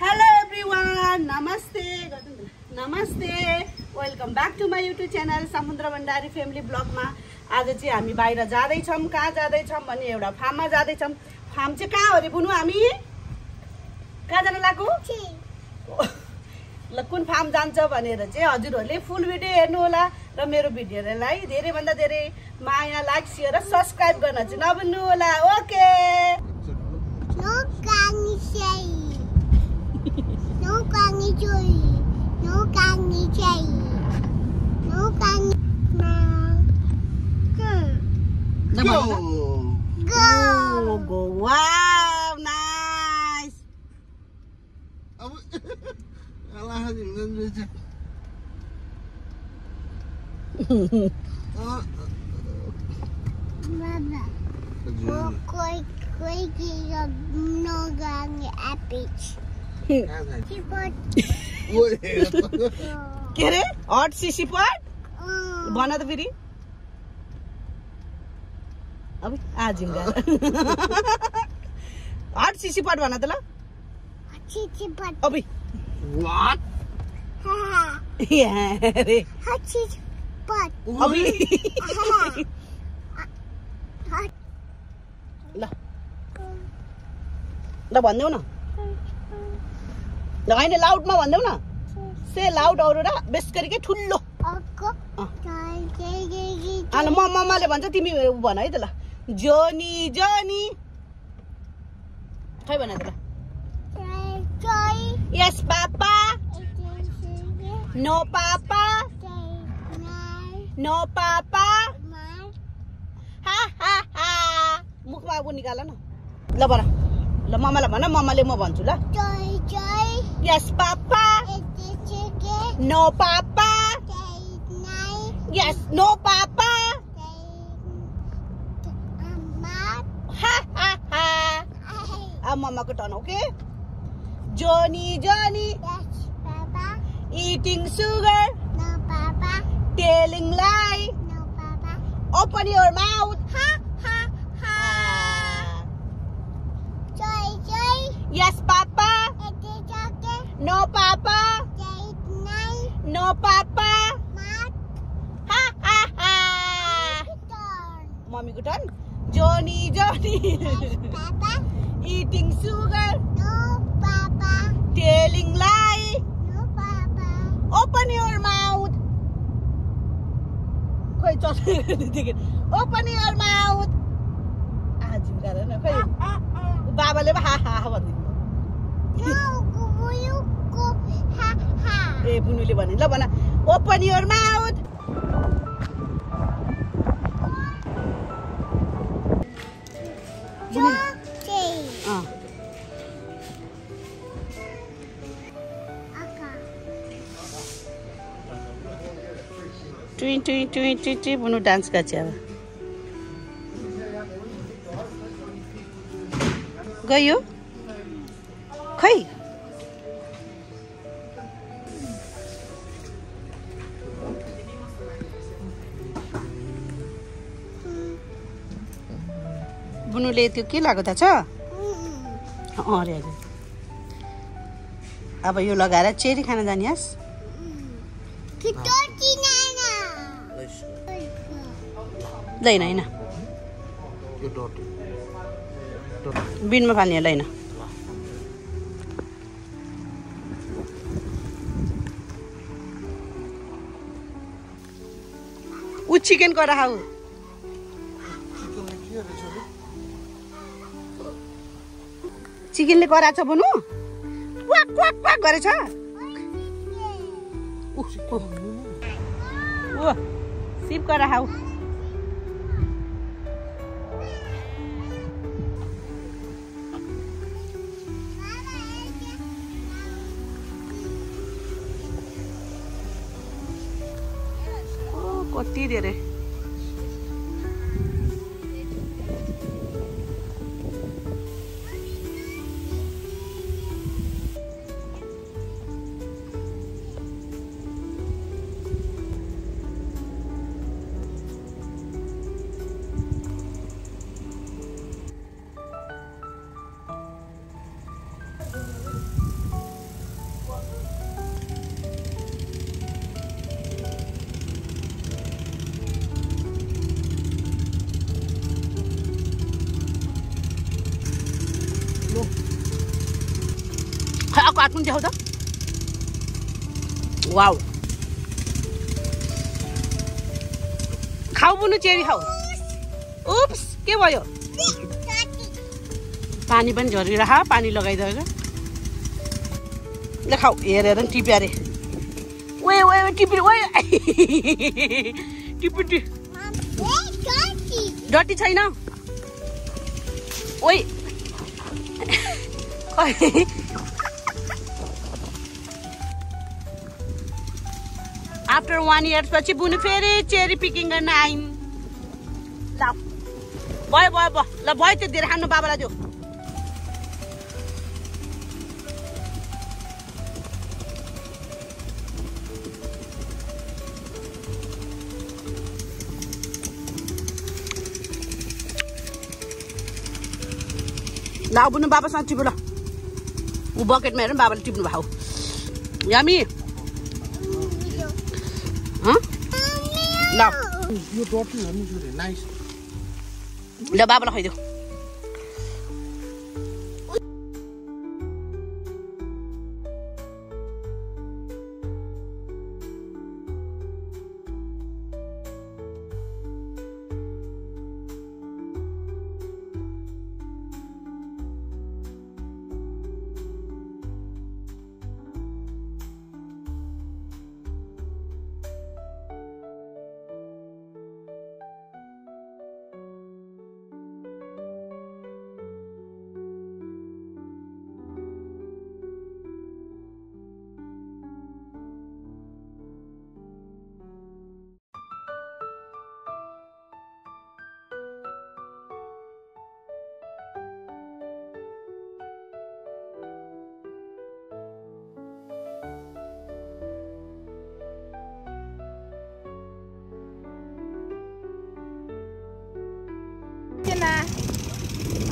Hello everyone, नमस्ते welcome back to my YouTube channel समुद्र Bhandari family blog में। आज चाहिँ हामी बाहिर जाँदैछौँ। कहाँ जाँदैछौँ भने एउटा फार्ममा जाँदैछौँ। फार्म चाहिँ कहाँ हो रे बुनु? हामी कहाँ जान लागु? ल कुन फार्म जान्छ भनेर चाहिँ हजुरहरूले फुल भिडियो हेर्नु होला र मेरो भिडियोलाई धेरै भन्दा धेरै माया, लाइक, शेयर र सब्स्क्राइब गर्न चाहिँ नभुल्नु होला। Okay Go. Wow, nice. के रे हट सिसी पट भन त फेरि अब आज हट सिसी पट भन त ल अबे व्हाट रे हट सिसी पट अबे ल भन्देऊ न ल हैन लाउडमा भन्देऊ न से लाउड औरोरा बेस गरी के ठुल्लो अनि मम्माले भन्छ तिमी भन है त ल जोनी जोनी खै भन त ल यस पापा नो पापा नो पापा हा हा हा मुखमा अब निकाल न ल भन ल मम्मालाई भन मम्माले म भन्छु ल यस पापा नो पापा यस नो पापा हा हा हा अब मम्माको turn okay Johnny yes papa eating sugar no papa telling lie no papa open your mouth ha ha ha joy yes papa no papa no papa ha ha ha mommy ko turn Johnny yes papa eating sugar no papa telling lie no papa open your mouth खोइ चल्दै open your mouth आज गर न खोइ बाबाले हा हा भन्दिनु ए बुनुले भने ल भन open your mouth ट्वी बुनु डान्स गर्छ अब गयो खै बुनुले त्यो के लाग्यो थाहा छ अरे अब यो लगाएर चेरी खान जानियास लैन हैन बिनमा फाल्ने लैन उ चिकन को राखौ चिकनले कराछ बनु क्वाक क्वाक क्वाक गरेछ ओ सिप को राखौ कति धेरै कार्टुन देखाउ त वाउ खाऊ बुनु चेरी खाऊ उप्स के भयो पानी पनि झरिरह पानी लगाइदिएर ल खाऊ हेरेर नि टिप्या रे ओए ओए टिपी ओए टिपी डटी छैन ओइ आफ्टर 1 year पछि बुनु फेरि चेरी पिकिङ गर्न आइम ल भयो भयो भयो ल भयो त्यो धेरै खानु बाबालाई दियो ल बुनु बाबासँग टिप्नु ल ऊ बकेटमा हेर बाबाले टिप्नु भएको यामी ल यो डटी हेर्नु छोरी नाइस ल बाबालाई खुवाइदेऊ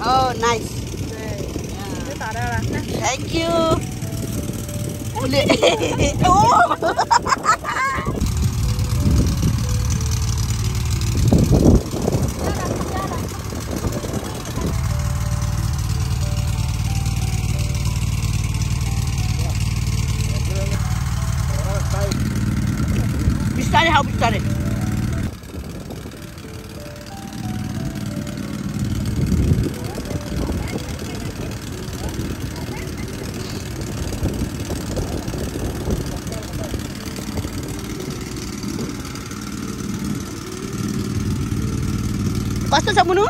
Oh, nice. Thank you. Oh. Bistaray, how bistaray? कस्तो छ मुनु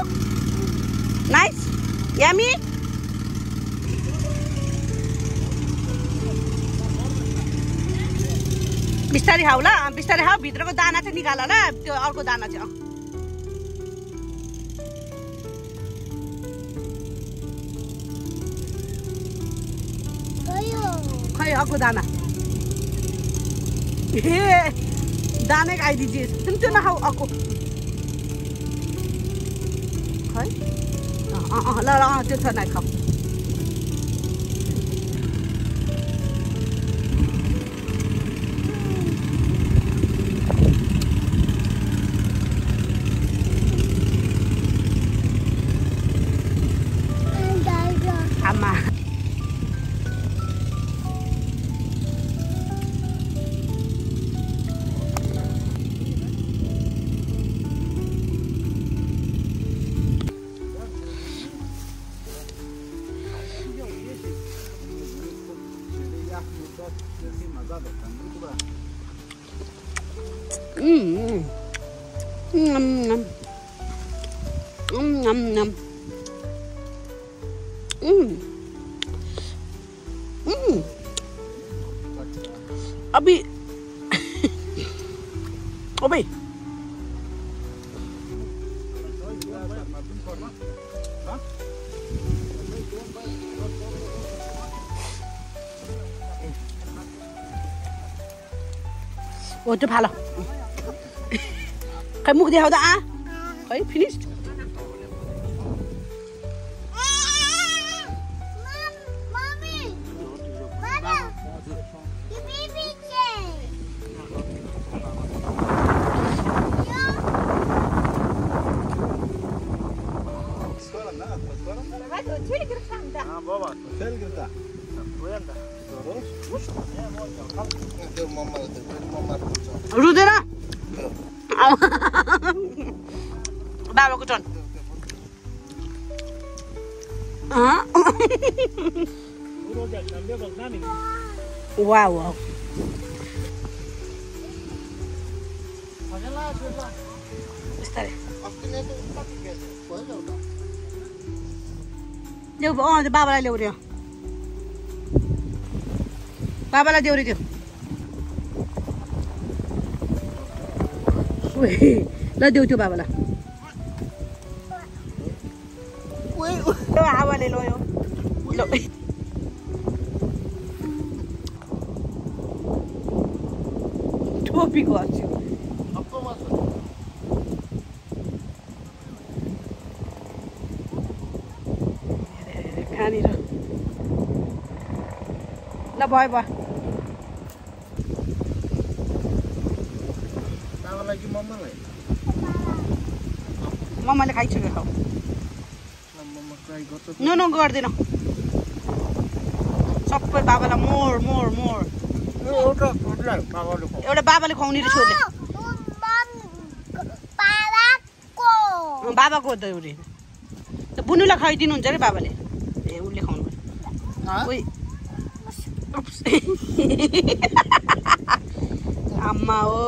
नाइस यामी बिस्तारै खाऊ ल बिस्तारै खाऊ भित्रको दाना चाहिँ निकाल ल त्यो अर्को दाना चाहिँ खै अर्को दाना ए दाना खाइ दिजिए तुम त्यो नखाऊ अर्को खै ल ल त्यो छ नै खाऊ आमा अभी अबे ओ त्यो फालो खै मुख देखाउँदा खै फिनिस्ड त्यो मम्माले त मम्मा रुँदैन बाबाको टर्न वाउ वाउ बिस्तारै ल्याउ त्यो बाबालाई ल्याउ रे बाबालाई देऊ रे त्यो ल देऊ त्यो बाबालाई हावाले लयो ल टोपी गर्छु कहाँनिर ल भयो भयो बाबालाई कि मम्मालाई मम्माले खाइसक्यो खाऊ मम्मा ट्राई गर्छ न गर्दैन सबै बाबालाई मोर मोर मोर एउटा बाबाले एउटा बाबाले खुवाउने र छोरीले बाबाको त एउटै बुनुलाई खुवाइदिनुहुन्छ अरे बाबाले ए उसले खुवाउनु पर्यो आम्मा हो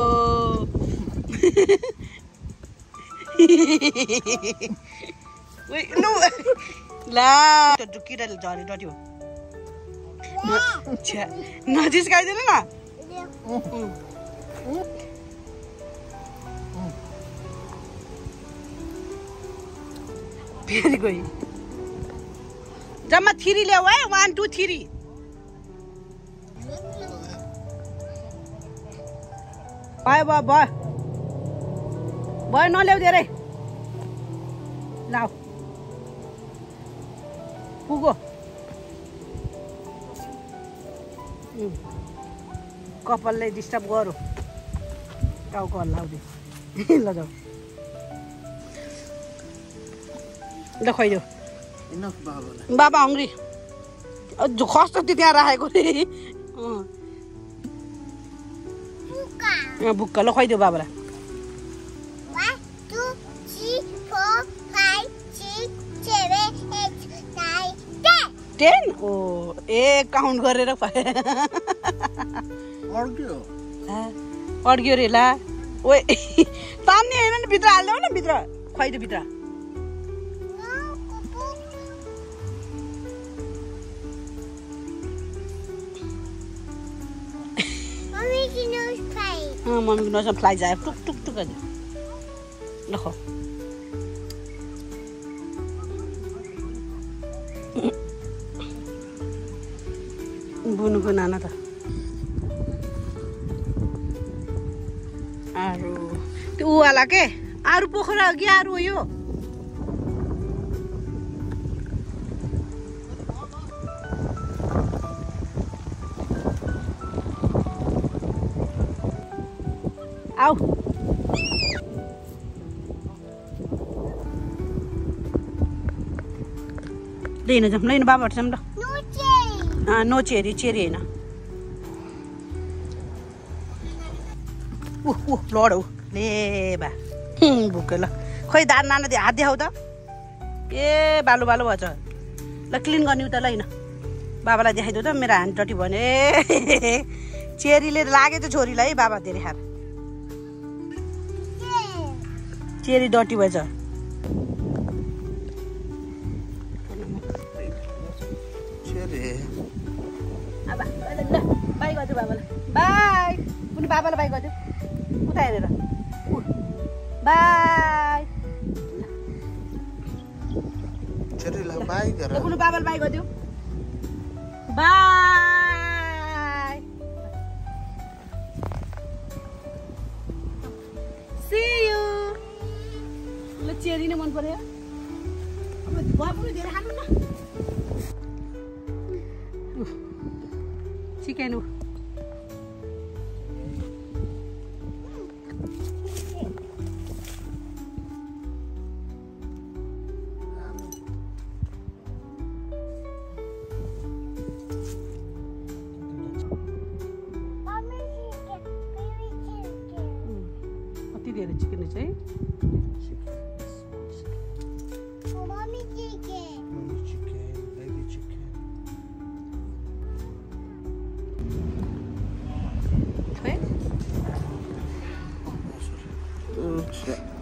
ला किराले झरे डट्यो नजिस्काइदिनु न फेरि गयो जम्मा 3 ल्याऊ है 1 2 3 भयो भयो भयो भयो नल्याउ धेरै लाऊ पुगो कपाललाई डिस्टर्ब गरौँ टाउको हल्लाउँदै ल जाऊ ल खुवाइदेऊ बाबा हङ्ग्री कस्तो त्यो त्यहाँ राखेको रे बुक्का ल खुवाइदेऊ बाबालाई 10 ओ ए काउन्ट गरेर अड्क्यो रे ला ओए तान्ने होइन नि भित्र हाल्दै न भित्र खुवाइदेऊ भित्र मम्मीको नोजमा फ्लाइ जायो टुक टुक टुक ल खो बुनुको नाना त अरू त्यो उवाला के अरू पोखरा कि अरू हो यो आऊ लिन जाऊँ लिन बाबाहरू जाऊँ ल नो चेरी चेरी होइन लड हौ ले बा भुक्यो ल खोइ दार नाना हात देखाउ त ए बालु बालु भएछ ल क्लिन गर्ने उता ल होइन बाबालाई देखाइदेऊ त मेरो ह्यान्ड डटी भने चेरीले लाग्यो त छोरीलाई है बाबा धेरै खाएर चेरी डटी भएछ बाई गरिदियो बाबालाई बाई कुनै बाबालाई बाई गरिदियो उता हेरेर बाई कुनै बाबालाई बाई गरिदियो बाई सी यू ल चेरी नै मन पर्यो अब बाबुले धेरै खानु न चिकन हो दिदी अरे चिकन चाहिँ Mommy chicken. Mommy chicken, baby chicken. खै Oh, sorry.